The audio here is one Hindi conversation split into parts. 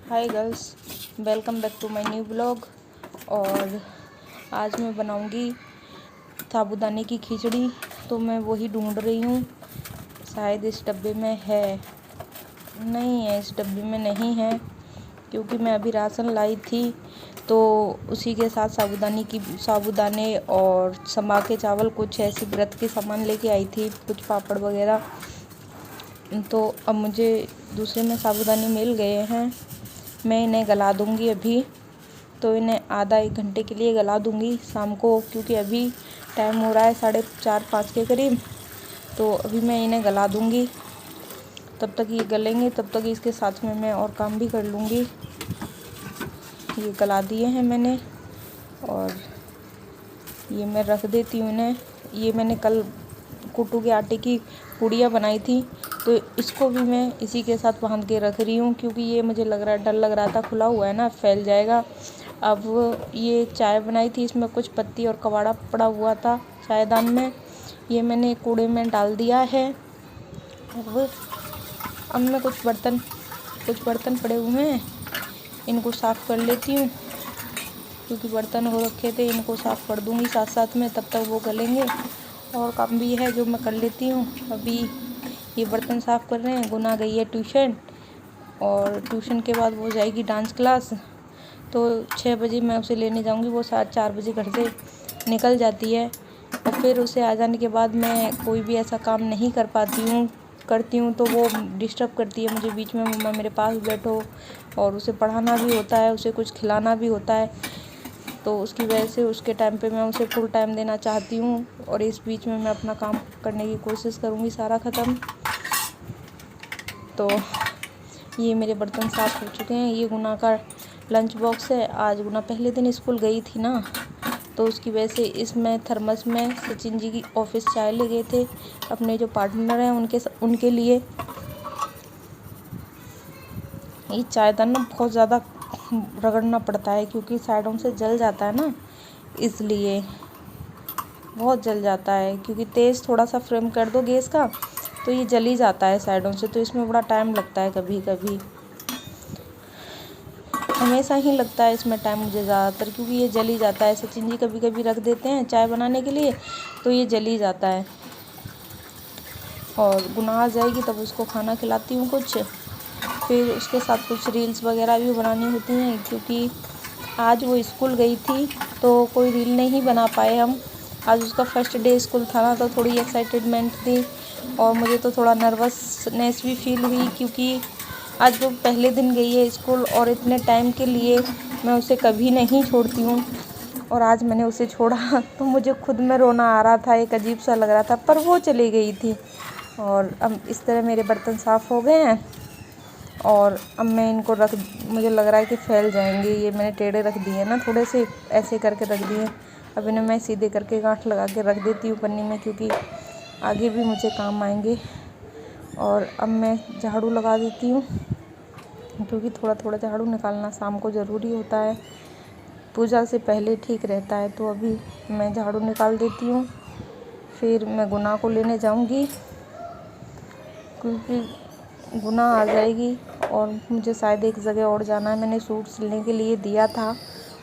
Hi girls, welcome back to my new blog. और आज मैं बनाऊंगी साबूदाने की खिचड़ी। तो मैं वही ढूंढ रही हूँ, शायद इस डब्बे में है, नहीं है, इस डब्बे में नहीं है, क्योंकि मैं अभी राशन लाई थी तो उसी के साथ साबूदाने और समा के चावल, कुछ ऐसी व्रत के सामान लेके आई थी, कुछ पापड़ वगैरह। तो अब मुझे दूसरे में साबूदाने मिल गए हैं। मैं इन्हें गला दूंगी अभी, तो इन्हें आधा 1 घंटे के लिए गला दूंगी शाम को, क्योंकि अभी टाइम हो रहा है 4:30-5 के करीब। तो अभी मैं इन्हें गला दूंगी, तब तक ये गलेंगे, तब तक इसके साथ में मैं और काम भी कर लूँगी। ये गला दिए हैं मैंने और ये मैं रख देती हूँ इन्हें। ये मैंने कल कुट्टू के आटे की पूड़ियाँ बनाई थी, तो इसको भी मैं इसी के साथ बांध के रख रही हूँ, क्योंकि ये मुझे डर लग रहा था, खुला हुआ है ना, फैल जाएगा। अब ये चाय बनाई थी, इसमें कुछ पत्ती और कवाड़ा पड़ा हुआ था चायदान में, ये मैंने कूड़े में डाल दिया है। अब मैं कुछ बर्तन पड़े हुए हैं, इनको साफ़ कर लेती हूँ, क्योंकि बर्तन हो रखे थे, इनको साफ़ कर दूँगी साथ साथ में, तब तक वो गलेंगे। और काम भी है जो मैं कर लेती हूँ। अभी ये बर्तन साफ़ कर रहे हैं। गुना गई है ट्यूशन, और ट्यूशन के बाद वो जाएगी डांस क्लास, तो 6 बजे मैं उसे लेने जाऊँगी। वो 4:30 बजे घर से निकल जाती है, और फिर उसे आ जाने के बाद मैं कोई भी ऐसा काम नहीं करती हूँ तो वो डिस्टर्ब करती है मुझे बीच में, मम्मा मेरे पास बैठो। और उसे पढ़ाना भी होता है, उसे कुछ खिलाना भी होता है, तो उसकी वजह से उसके टाइम पे मैं उसे फुल टाइम देना चाहती हूँ। और इस बीच में मैं अपना काम करने की कोशिश करूँगी सारा ख़त्म। तो ये मेरे बर्तन साफ़ हो चुके हैं। ये गुना का लंच बॉक्स है। आज गुना पहले दिन स्कूल गई थी ना, तो उसकी वजह से इसमें थर्मस में सचिन जी की ऑफिस चाय ले गए थे, अपने जो पार्टनर हैं उनके लिए। ये चायदान ना बहुत ज़्यादा रगड़ना पड़ता है, क्योंकि साइडों से जल जाता है ना, इसलिए बहुत जल जाता है। क्योंकि तेज़ थोड़ा सा फ्लेम कर दो गैस का तो ये जल ही जाता है साइडों से, तो इसमें बड़ा टाइम लगता है। कभी कभी, हमेशा ही लगता है इसमें टाइम मुझे ज़्यादातर, क्योंकि ये जल ही जाता है। सचिन जी कभी कभी रख देते हैं चाय बनाने के लिए, तो ये जल ही जाता है। और गुना आ जाएगी तब उसको खाना खिलाती हूँ कुछ, फिर उसके साथ कुछ रील्स वगैरह भी बनानी होती हैं, क्योंकि आज वो स्कूल गई थी तो कोई रील नहीं बना पाए हम। आज उसका फर्स्ट डे स्कूल था ना, तो थोड़ी एक्साइटेडमेंट थी, और मुझे तो थोड़ा नर्वसनेस भी फील हुई, क्योंकि आज वो पहले दिन गई है स्कूल, और इतने टाइम के लिए मैं उसे कभी नहीं छोड़ती हूँ, और आज मैंने उसे छोड़ा तो मुझे खुद में रोना आ रहा था, एक अजीब सा लग रहा था, पर वो चली गई थी। और अब इस तरह मेरे बर्तन साफ़ हो गए हैं, और अब मैं इनको मुझे लग रहा है कि फैल जाएंगे। ये मैंने टेढ़े रख दिए ना, थोड़े से ऐसे करके रख दिए। अब इन्हें मैं सीधे करके गांठ लगा के रख देती हूँ पन्नी में, क्योंकि आगे भी मुझे काम आएंगे। और अब मैं झाड़ू लगा देती हूँ, क्योंकि थोड़ा थोड़ा झाड़ू निकालना शाम को ज़रूरी होता है, पूजा से पहले ठीक रहता है। तो अभी मैं झाड़ू निकाल देती हूँ, फिर मैं गुना को लेने जाऊँगी, क्योंकि गुना आ जाएगी। और मुझे शायद एक जगह और जाना है, मैंने सूट सिलने के लिए दिया था,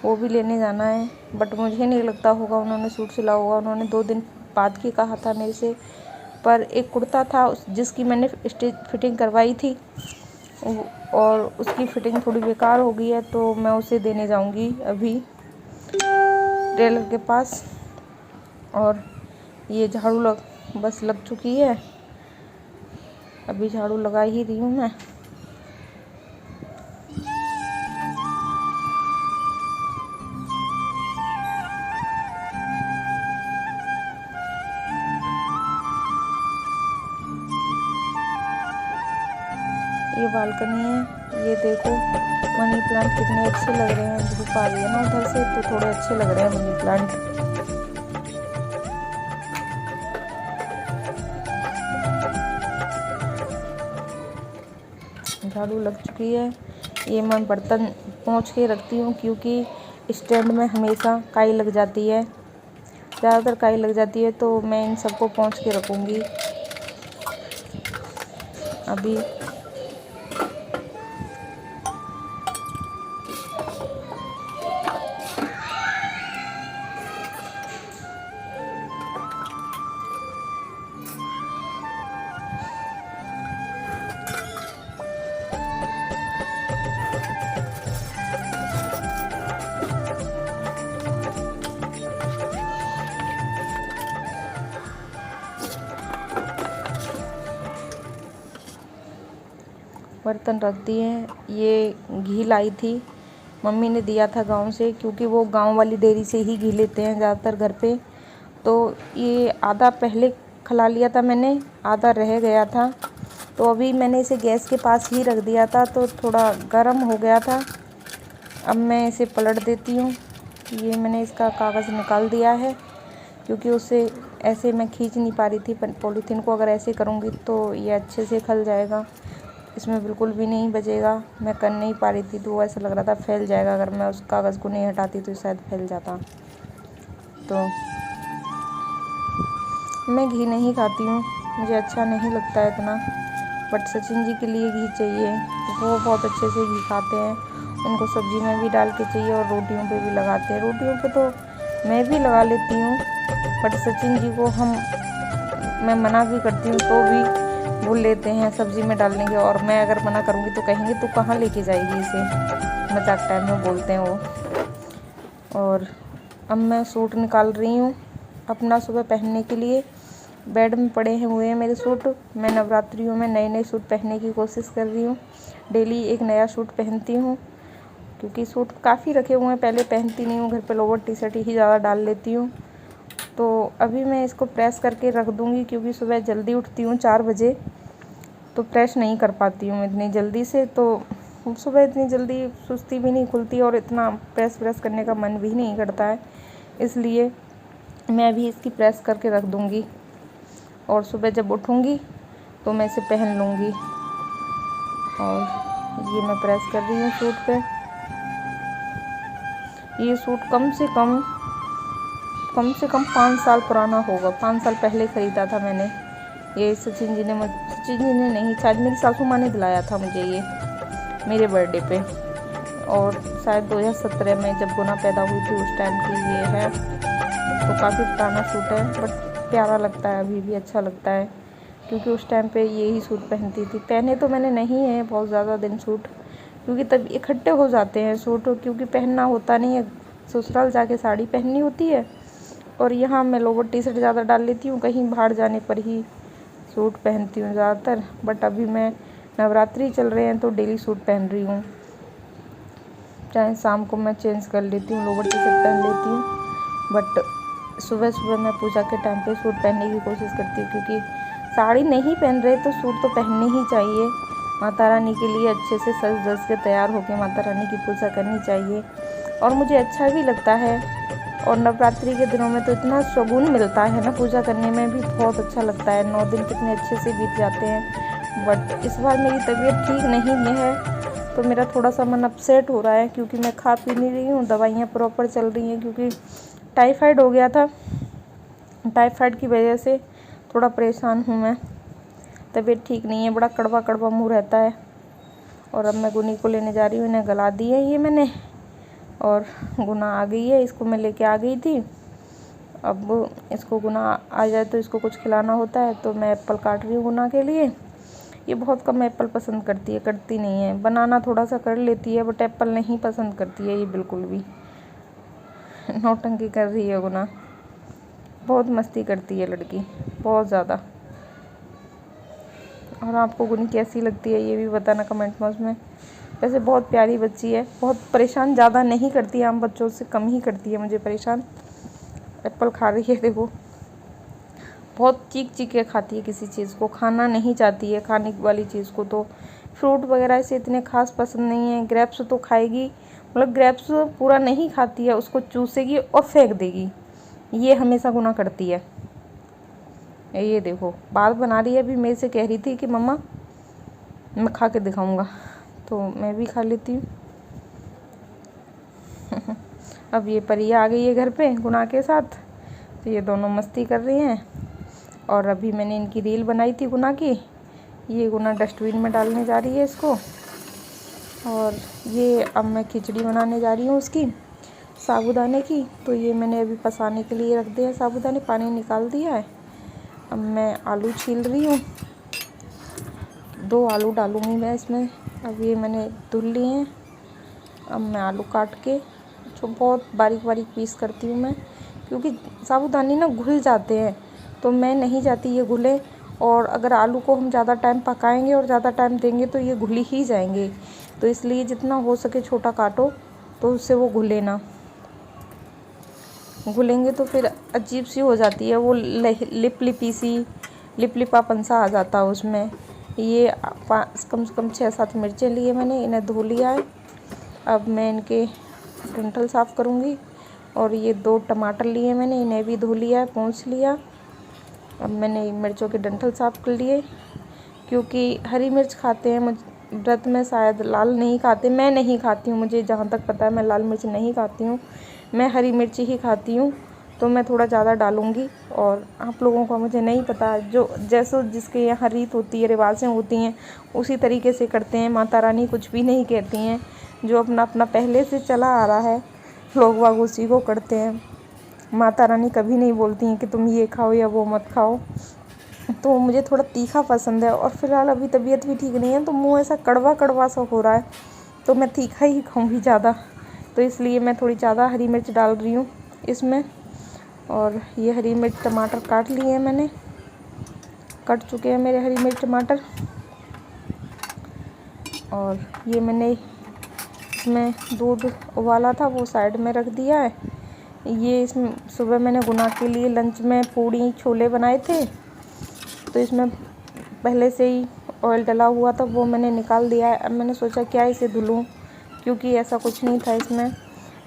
वो भी लेने जाना है, बट मुझे नहीं लगता होगा उन्होंने सूट सिला होगा। उन्होंने 2 दिन बाद की कहा था मेरे से, पर एक कुर्ता था जिसकी मैंने फिटिंग करवाई थी, और उसकी फिटिंग थोड़ी बेकार हो गई है, तो मैं उसे देने जाऊंगी अभी टेलर के पास। और ये झाड़ू बस लग चुकी है, अभी झाड़ू लगा ही रही हूँ मैं। ये बालकनी है, ये देखो मनी प्लांट कितने अच्छे लग रहे हैं। धूप आ रही है ना उधर से, तो थोड़े अच्छे लग रहे हैं मनी प्लांट। झाड़ू लग चुकी है। ये मैं बर्तन पोंछ के रखती हूँ, क्योंकि स्टैंड में हमेशा काई लग जाती है, ज़्यादातर काई लग जाती है, तो मैं इन सबको पोंछ के रखूँगी। अभी बर्तन रख दिए हैं। ये घी लाई थी, मम्मी ने दिया था गांव से, क्योंकि वो गांव वाली डेयरी से ही घी लेते हैं ज़्यादातर घर पे। तो ये आधा पहले खला लिया था मैंने, आधा रह गया था, तो अभी मैंने इसे गैस के पास ही रख दिया था, तो थोड़ा गर्म हो गया था। अब मैं इसे पलट देती हूँ। ये मैंने इसका कागज़ निकाल दिया है, क्योंकि उससे ऐसे मैं खींच नहीं पा रही थी पॉलीथीन को। अगर ऐसे करूँगी तो ये अच्छे से खल जाएगा, इसमें बिल्कुल भी नहीं बचेगा। मैं कर नहीं पा रही थी, तो ऐसा लग रहा था फैल जाएगा। अगर मैं उस कागज़ को नहीं हटाती तो शायद फैल जाता। तो मैं घी नहीं खाती हूँ, मुझे अच्छा नहीं लगता है इतना, बट सचिन जी के लिए घी चाहिए। वो बहुत अच्छे से घी खाते हैं, उनको सब्ज़ी में भी डाल के चाहिए और रोटियों पे भी लगाते हैं। रोटियों पे तो मैं भी लगा लेती हूँ, बट सचिन जी को मैं मना भी करती हूँ तो भी वो लेते हैं सब्ज़ी में डालने के। और मैं अगर मना करूँगी तो कहेंगे तो कहाँ लेके जाएगी इसे, मजाक टाइम में बोलते हैं वो। और अब मैं सूट निकाल रही हूँ अपना सुबह पहनने के लिए। बेड में पड़े हुए हैं मेरे सूट। मैं नवरात्रियों में नए नए सूट पहनने की कोशिश कर रही हूँ। डेली एक नया सूट पहनती हूँ, क्योंकि सूट काफ़ी रखे हुए हैं, पहले पहनती नहीं हूँ, घर पे लोवर टी शर्ट ही ज़्यादा डाल लेती हूँ। तो अभी मैं इसको प्रेस करके रख दूँगी, क्योंकि सुबह जल्दी उठती हूँ 4 बजे, तो प्रेस नहीं कर पाती हूँ इतनी जल्दी से। तो सुबह इतनी जल्दी सुस्ती भी नहीं खुलती और इतना प्रेस करने का मन भी नहीं करता है, इसलिए मैं अभी इसकी प्रेस करके रख दूँगी और सुबह जब उठूँगी तो मैं इसे पहन लूँगी। और ये मैं प्रेस कर रही हूँ सूट पे। ये सूट कम से कम 5 साल पुराना होगा, 5 साल पहले ख़रीदा था मैंने। ये सचिन जी ने नहीं, शायद मेरी सासू माँ ने दिलाया था मुझे ये मेरे बर्थडे पे, और शायद 2017 में जब गुना पैदा हुई थी उस टाइम की ये है। तो काफ़ी पुराना सूट है, बट प्यारा लगता है, अभी भी अच्छा लगता है, क्योंकि उस टाइम पे यही सूट पहनती थी। पहने तो मैंने नहीं है बहुत ज़्यादा दिन सूट, क्योंकि तब इकट्ठे हो जाते हैं सूट, क्योंकि पहनना होता नहीं है। ससुराल जाके साड़ी पहननी होती है और यहाँ मैं लोवर टी शर्ट ज़्यादा डाल लेती हूँ, कहीं बाहर जाने पर ही सूट पहनती हूँ ज़्यादातर। बट अभी मैं नवरात्रि चल रहे हैं तो डेली सूट पहन रही हूँ, चाहे शाम को मैं चेंज कर लेती हूँ, लोवर टी शर्ट पहन लेती हूँ, बट सुबह मैं पूजा के टाइम पे सूट पहनने की कोशिश करती हूँ, क्योंकि साड़ी नहीं पहन रहे तो सूट तो पहनने ही चाहिए। माता रानी के लिए अच्छे से सज धज के तैयार होकर माता रानी की पूजा करनी चाहिए, और मुझे अच्छा भी लगता है। और नवरात्रि के दिनों में तो इतना सुकून मिलता है ना, पूजा करने में भी बहुत अच्छा लगता है। 9 दिन कितने अच्छे से बीत जाते हैं। बट इस बार मेरी तबीयत ठीक नहीं है, तो मेरा थोड़ा सा मन अपसेट हो रहा है, क्योंकि मैं खा पी नहीं रही हूँ, दवाइयाँ प्रॉपर चल रही हैं, क्योंकि टाइफाइड हो गया था। टाइफाइड की वजह से थोड़ा परेशान हूँ मैं, तबीयत ठीक नहीं है, बड़ा कड़वा कड़वा मुँह रहता है। और अब मैं गुनी को लेने जा रही हूँ, इन्हें गला दी है ये मैंने, और गुना आ गई है, इसको मैं लेके आ गई थी। अब इसको गुना आ जाए तो इसको कुछ खिलाना होता है, तो मैं एप्पल काट रही हूँ गुना के लिए। ये बहुत कम एप्पल पसंद करती है, करती नहीं है। बनाना थोड़ा सा कर लेती है, बट एप्पल नहीं पसंद करती है ये बिल्कुल भी। नौटंकी कर रही है गुना, बहुत मस्ती करती है लड़की, बहुत ज़्यादा। और आपको गुनी कैसी लगती है ये भी बताना कमेंट बॉक्स में। वैसे बहुत प्यारी बच्ची है, बहुत परेशान ज़्यादा नहीं करती है, आम बच्चों से कम ही करती है मुझे परेशान। एप्पल खा रही है देखो, बहुत चीख चीख के खाती है, किसी चीज़ को खाना नहीं चाहती है, खाने वाली चीज़ को। तो फ्रूट वगैरह से इतने खास पसंद नहीं है। ग्रेप्स तो खाएगी, मतलब ग्रेप्स पूरा नहीं खाती है, उसको चूसेगी और फेंक देगी, ये हमेशा गुना करती है। ये देखो बात बना रही है, अभी मेरे से कह रही थी कि मम्मा मैं खा के दिखाऊंगा, तो मैं भी खा लेती हूँ। अब ये परिया आ गई है घर पे गुना के साथ, तो ये दोनों मस्ती कर रही हैं। और अभी मैंने इनकी रील बनाई थी गुना की, ये गुना डस्टबिन में डालने जा रही है इसको। और ये अब मैं खिचड़ी बनाने जा रही हूँ उसकी, साबूदाने की। तो ये मैंने अभी पसाने के लिए रख दिया है साबूदाने, पानी निकाल दिया है। अब मैं आलू छील रही हूँ, 2 आलू डालूँगी मैं इसमें। अब ये मैंने धुल लिए हैं। अब मैं आलू काट के जो बहुत बारीक बारीक पीस करती हूँ मैं, क्योंकि साबूदाने ना घुल जाते हैं, तो मैं नहीं चाहती ये घुले। और अगर आलू को हम ज़्यादा टाइम पकाएंगे और ज़्यादा टाइम देंगे तो ये घुल ही जाएंगे। तो इसलिए जितना हो सके छोटा काटो, तो उससे वो घुले ना। घुलेंगे तो फिर अजीब सी हो जाती है, वो लिपलिपापन सा आ जाता है उसमें। ये कम से कम 6-7 मिर्चें लिए मैंने, इन्हें धो लिया है। अब मैं इनके डंठल साफ़ करूँगी। और ये 2 टमाटर लिए मैंने, इन्हें भी धो लिया है, पोंछ लिया। अब मैंने मिर्चों के डंठल साफ़ कर लिए, क्योंकि हरी मिर्च खाते हैं व्रत में, शायद लाल नहीं खाते। मैं नहीं खाती हूँ, मुझे जहाँ तक पता है मैं लाल मिर्च नहीं खाती हूँ, मैं हरी मिर्च ही खाती हूँ। तो मैं थोड़ा ज़्यादा डालूँगी। और आप लोगों का मुझे नहीं पता, जो जैसे जिसके यहाँ रीत होती है, रिवाजें होती हैं, उसी तरीके से करते हैं। माता रानी कुछ भी नहीं कहती हैं, जो अपना अपना पहले से चला आ रहा है, लोग बाग उसी को करते हैं। माता रानी कभी नहीं बोलती हैं कि तुम ये खाओ या वो मत खाओ। तो मुझे थोड़ा तीखा पसंद है, और फिलहाल अभी तबीयत भी ठीक नहीं है, तो मुँह ऐसा कड़वा कड़वा सा हो रहा है, तो मैं तीखा ही खाऊंगी ज़्यादा। तो इसलिए मैं थोड़ी ज़्यादा हरी मिर्च डाल रही हूँ इसमें। और ये हरी मिर्च टमाटर काट लिए हैं मैंने, कट चुके हैं मेरे हरी मिर्च टमाटर। और ये मैंने इसमें दूध उबाला था, वो साइड में रख दिया है। ये इसमें सुबह मैंने गुना के लिए लंच में पूड़ी छोले बनाए थे, तो इसमें पहले से ही ऑयल डला हुआ था, वो मैंने निकाल दिया है। अब मैंने सोचा क्या इसे धुलूं, क्योंकि ऐसा कुछ नहीं था इसमें।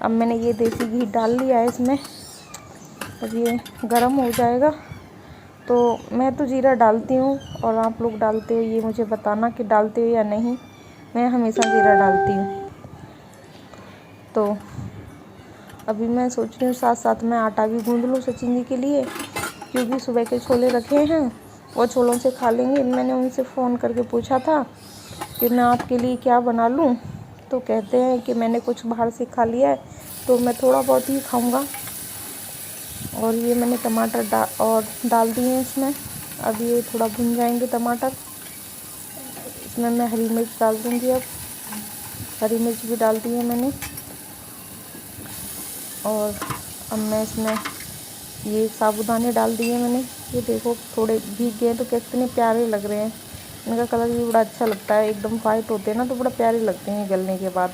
अब मैंने ये देसी घी डाल लिया है इसमें। अब ये गरम हो जाएगा, तो मैं तो जीरा डालती हूँ, और आप लोग डालते हो ये मुझे बताना कि डालते हो या नहीं। मैं हमेशा जीरा डालती हूँ। तो अभी मैं सोच रही हूँ साथ साथ में आटा भी गूँध लूँ सचिन जी के लिए, क्योंकि सुबह के छोले रखे हैं, वो छोलों से खा लेंगे। मैंने उनसे फ़ोन करके पूछा था कि मैं आपके लिए क्या बना लूँ, तो कहते हैं कि मैंने कुछ बाहर से खा लिया है, तो मैं थोड़ा बहुत ही खाऊंगा। और ये मैंने टमाटर डाल दिए हैं इसमें। अब ये थोड़ा भुन जाएंगे टमाटर। इसमें मैं हरी मिर्च डाल दूँगी। अब हरी मिर्च भी डाल दी है मैंने। और अब मैं इसमें ये साबुदाने डाल दिए मैंने। ये देखो थोड़े भीग गए तो कितने प्यारे लग रहे हैं। इनका कलर भी बड़ा अच्छा लगता है, एकदम वाइट होते हैं ना, तो बड़ा प्यारे लगते हैं गलने के बाद।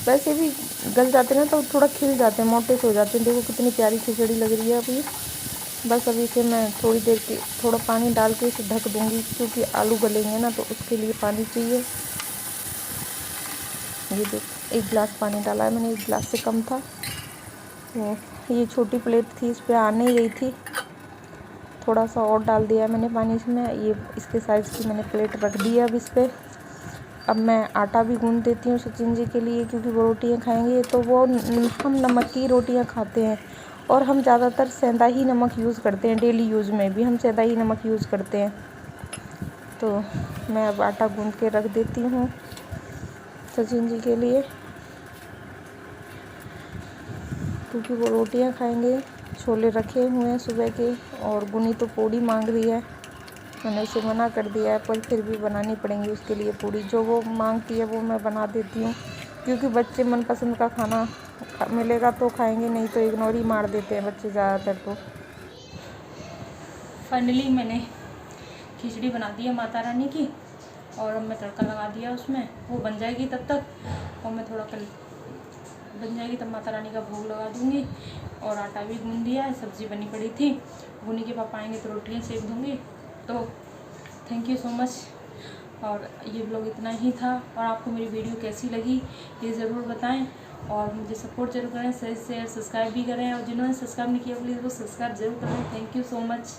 वैसे भी गल जाते हैं ना तो थोड़ा खिल जाते हैं, मोटे से हो जाते हैं। देखो कितनी प्यारी खिचड़ी लग रही है अभी। बस अभी इसे मैं थोड़ी देर के थोड़ा पानी डाल के इसे ढक दूँगी, क्योंकि आलू गलेंगे ना, तो उसके लिए पानी चाहिए। ये देखो 1 गिलास पानी डाला है मैंने, 1 गिलास से कम था। तो ये छोटी प्लेट थी, इस पर आ नहीं रही थी, थोड़ा सा और डाल दिया मैंने पानी इसमें। ये इसके साइज़ की मैंने प्लेट रख दी है अब इस पर। अब मैं आटा भी गूँध देती हूँ सचिन जी के लिए, क्योंकि वो रोटियाँ खाएंगे। तो वो हम नमक की रोटियाँ खाते हैं, और हम ज़्यादातर सेंधा ही नमक यूज़ करते हैं, डेली यूज़ में भी हम सेंधा ही नमक यूज़ करते हैं। तो मैं अब आटा गूँध के रख देती हूँ सचिन जी के लिए, क्योंकि वो रोटियां खाएंगे। छोले रखे हुए हैं सुबह के, और गुनी तो पूड़ी मांग रही है। मैंने उसे मना कर दिया है, पर फिर भी बनानी पड़ेंगी उसके लिए पूड़ी। जो वो मांगती है वो मैं बना देती हूँ, क्योंकि बच्चे मनपसंद का खाना मिलेगा तो खाएंगे, नहीं तो इग्नोर ही मार देते हैं बच्चे ज़्यादातर। तो फाइनली मैंने खिचड़ी बना दी है माता रानी की, और अब मैं तड़का लगा दिया उसमें। वो बन जाएगी तब तक, और मैं थोड़ा बन जाएगी तब माता रानी का भोग लगा दूँगी। और आटा भी गूँध दिया है, सब्ज़ी बनी पड़ी थी। गुनी के पापा आएंगे तो रोटियाँ सेक दूँगी। तो थैंक यू सो मच। और ये ब्लॉग इतना ही था। और आपको मेरी वीडियो कैसी लगी ये ज़रूर बताएं, और मुझे सपोर्ट जरूर करें, शेयर सब्सक्राइब भी करें। और जिन्होंने सब्सक्राइब नहीं किया प्लीज़ वो सब्सक्राइब जरूर करें। Thank you so much.